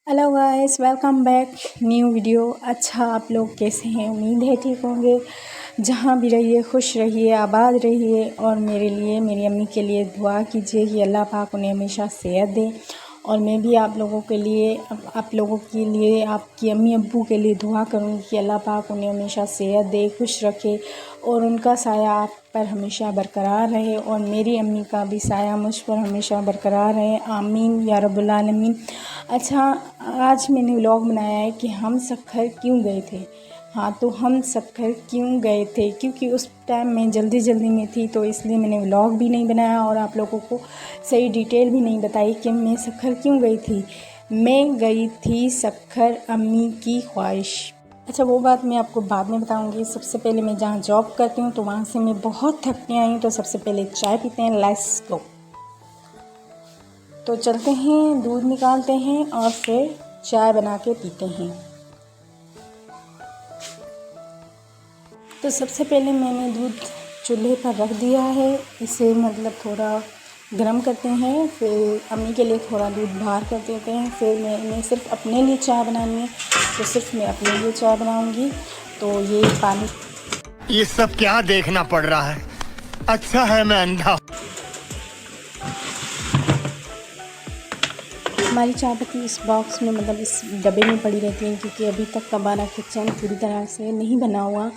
Hello guys, welcome back new video. अच्छा, आप लोग कैसे हैं? उम्मीद है ठीक होंगे। जहाँ भी रहिए खुश रहिए, आबाद रहिए। और मेरे लिए, मेरी अम्मी के लिए दुआ कीजिए कि अल्लाह पाक उन्हें हमेशा सेहत दे। और मैं भी आप लोगों के लिए, आप लोगों के लिए, आपकी अम्मी अब्बू के लिए दुआ करूँगी कि अल्लाह पाक उन्हें हमेशा सेहत दे, खुश रखे और उनका साया आप पर हमेशा बरकरार रहे। और मेरी अम्मी का भी साया मुझ पर हमेशा बरकरार रहे। आमीन या रब्बुल आलमीन। अच्छा, आज मैंने व्लॉग बनाया है कि हम सक्खर क्यों गए थे। हाँ, तो हम सक्खर क्यों गए थे क्योंकि उस टाइम मैं जल्दी जल्दी में थी, तो इसलिए मैंने व्लॉग भी नहीं बनाया और आप लोगों को सही डिटेल भी नहीं बताई कि मैं सक्खर क्यों गई थी। मैं गई थी सक्खर अम्मी की ख्वाहिश। अच्छा, वो बात मैं आपको बाद में बताऊंगी। सबसे पहले मैं जहाँ जॉब करती हूँ तो वहाँ से मैं बहुत थक के आई हूँ, तो सबसे पहले चाय पीते हैं। Let's go. तो चलते हैं, दूध निकालते हैं और फिर चाय बना के पीते हैं। तो सबसे पहले मैंने दूध चूल्हे पर रख दिया है। इसे मतलब थोड़ा गर्म करते हैं, फिर अम्मी के लिए थोड़ा दूध बाहर कर देते हैं। फिर मैंने सिर्फ अपने लिए चाय बनानी है, तो सिर्फ मैं अपने लिए चाय बनाऊंगी। तो ये पानी, ये सब क्या देखना पड़ रहा है? अच्छा है मैं अंधा। हमारी चाय पत्ती इस बॉक्स में, मतलब इस डब्बे में पड़ी रहती है, क्योंकि अभी तक हमारा किचन पूरी तरह से नहीं बना हुआ।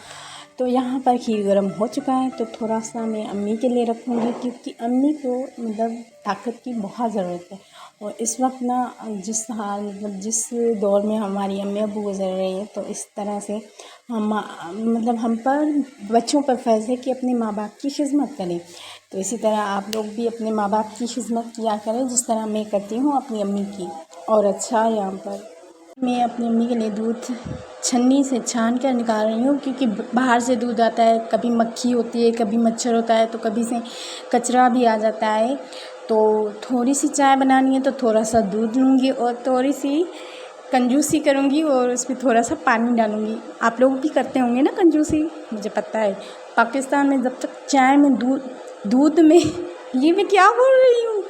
तो यहाँ पर खीर गर्म हो चुका है, तो थोड़ा सा मैं अम्मी के लिए रखूँगी, क्योंकि अम्मी को मतलब ताकत की बहुत ज़रूरत है। और इस वक्त ना, जिस हाल मतलब जिस दौर में हमारी अम्मी अब्बू गुजर रही है, तो इस तरह से हम मतलब हम पर, बच्चों पर फ़र्ज़ है कि अपने माँ बाप की खिदमत करें। तो इसी तरह आप लोग भी अपने माँ बाप की खिदमत किया करें, जिस तरह मैं करती हूँ अपनी अम्मी की। और अच्छा, यहाँ पर मैं अपनी अम्मी के लिए दूध छन्नी से छान कर निकाल रही हूँ, क्योंकि बाहर से दूध आता है, कभी मक्खी होती है, कभी मच्छर होता है, तो कभी से कचरा भी आ जाता है। तो थोड़ी सी चाय बनानी है तो थोड़ा सा दूध लूँगी और थोड़ी सी कंजूसी करूँगी और उसमें थोड़ा सा पानी डालूँगी। आप लोग भी करते होंगे ना कंजूसी, मुझे पता है। पाकिस्तान में जब तक चाय में दूध में ये मैं क्या बोल रही हूँ।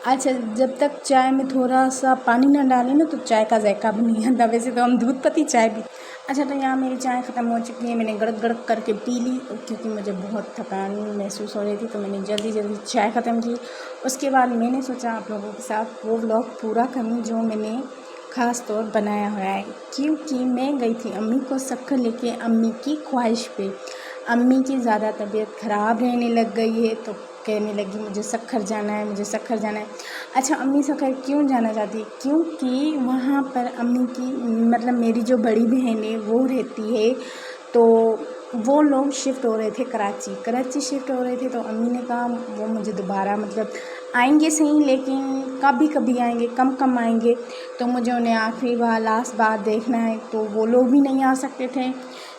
अच्छा, जब तक चाय में थोड़ा सा पानी ना डालें ना, तो चाय का जायका भी नहीं आता। वैसे तो हम दूध पत्ती चाय भी। अच्छा, तो यहाँ मेरी चाय ख़त्म हो चुकी है। मैंने गड़क गड़क करके पी ली, क्योंकि मुझे बहुत थकान महसूस हो रही थी, तो मैंने जल्दी जल्दी चाय ख़त्म की। उसके बाद मैंने सोचा आप लोगों के साथ वो व्लॉग पूरा करूँ जो मैंने ख़ास तौर बनाया हुआ है, क्योंकि मैं गई थी अम्मी को सक्खर लेके अम्मी की ख्वाहिश पे। अम्मी की ज़्यादा तबीयत ख़राब रहने लग गई है, तो कहने लगी मुझे सक्खर जाना है, मुझे सक्खर जाना है। अच्छा, अम्मी सक्खर क्यों जाना चाहती है? क्योंकि वहाँ पर अम्मी की मतलब मेरी जो बड़ी बहन है वो रहती है, तो वो लोग शिफ्ट हो रहे थे कराची शिफ्ट हो रहे थे। तो अम्मी ने कहा वो मुझे दोबारा मतलब आएंगे सही, लेकिन कभी कभी आएंगे, कम कम आएंगे, तो मुझे उन्हें आखिरी बार लास्ट बार देखना है। तो वो लोग भी नहीं आ सकते थे,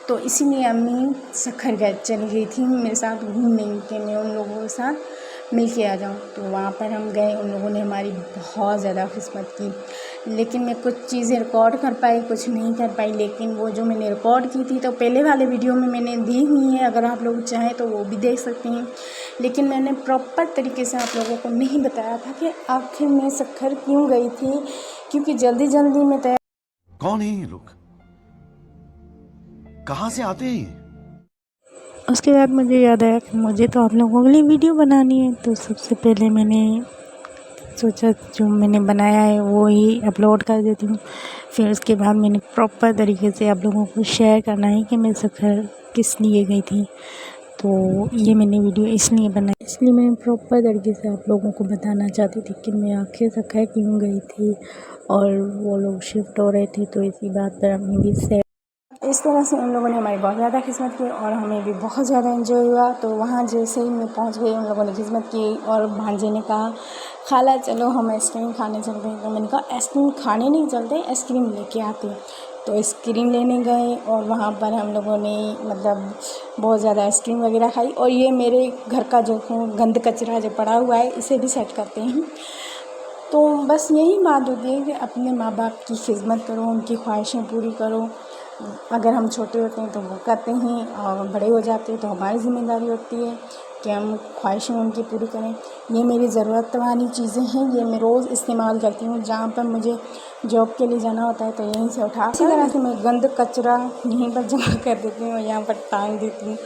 तो इसीलिए अम्मी सक्खर चली गई थी मेरे साथ घूमने कि मैं उन लोगों के साथ मिल के आ जाऊँ। तो वहाँ पर हम गए, उन लोगों ने हमारी बहुत ज़्यादा खिदमत की। लेकिन मैं कुछ चीज़ें रिकॉर्ड कर पाई, कुछ नहीं कर पाई। लेकिन वो जो मैंने रिकॉर्ड की थी तो पहले वाले वीडियो में मैंने दी हुई है, अगर आप लोग चाहें तो वो भी देख सकते हैं। लेकिन मैंने प्रॉपर तरीके से आप लोगों को नहीं बताया था कि आखिर मैं सक्खर क्यों गई थी, क्योंकि जल्दी जल्दी में तैयार। कौन है ये लोग? कहाँ से आते हैं ये? उसके बाद मुझे याद आया कि मुझे तो आप लोगों के लिए वीडियो बनानी है, तो सबसे पहले मैंने सोचा जो मैंने बनाया है वो ही अपलोड कर देती हूँ। फिर उसके बाद मैंने प्रॉपर तरीके से आप लोगों को शेयर करना है कि मैं सक्खर किस लिए गई थी। तो ये मैंने वीडियो इसलिए बनाई, इसलिए मैं प्रॉपर तरीके से आप लोगों को बताना चाहती थी कि मैं आखिर सक्खर क्यों गई थी। और वो लोग शिफ्ट हो रहे थे, तो इसी बात पर हमें भी शेयर, इस तरह से उन लोगों ने हमारी बहुत ज़्यादा खिदमत की और हमें भी बहुत ज़्यादा एंजॉय हुआ। तो वहाँ जैसे ही मैं पहुँच गई, उन लोगों ने खिदमत की और भांजे ने कहा खाला चलो हम आइसक्रीम खाने चलते हैं। तो मैंने कहा आइसक्रीम खाने नहीं चलते, आइसक्रीम लेके आते हैं। तो आइसक्रीम लेने गए और वहाँ पर हम लोगों ने मतलब बहुत ज़्यादा आइसक्रीम वगैरह खाई। और ये मेरे घर का जो गंद कचरा जो पड़ा हुआ है, इसे भी सेट करते हैं। तो बस यही बात होती है कि अपने माँ बाप की खिदमत करो, उनकी ख्वाहिशें पूरी करो। अगर हम छोटे होते हैं तो वो करते हैं और बड़े हो जाते हैं तो हमारी ज़िम्मेदारी होती है कि हम ख्वाहिशें उनकी पूरी करें। ये मेरी ज़रूरत वाली चीज़ें हैं, ये मैं रोज़ इस्तेमाल करती हूँ। जहाँ पर मुझे जॉब के लिए जाना होता है तो यहीं से उठा, इसी तरह से मैं गंद कचरा यहीं पर जमा कर देती हूँ और यहाँ पर टांग देती हूँ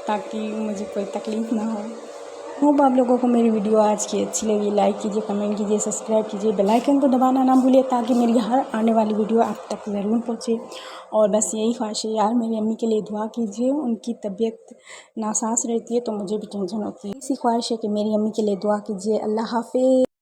ताकि मुझे कोई तकलीफ़ ना हो। होप आप लोगों को मेरी वीडियो आज की अच्छी लगी। लाइक कीजिए, कमेंट कीजिए, सब्सक्राइब कीजिए, बेल आइकन को दबाना ना भूलिए ताकि मेरी हर आने वाली वीडियो आप तक ज़रूर पहुँचे। और बस यही ख्वाहिश है यार, मेरी अम्मी के लिए दुआ कीजिए। उनकी तबीयत नासाज रहती है तो मुझे भी टेंशन होती है। इसी ख्वाहिश है कि मेरी अम्मी के लिए दुआ कीजिए। अल्लाह हाफ़िज़।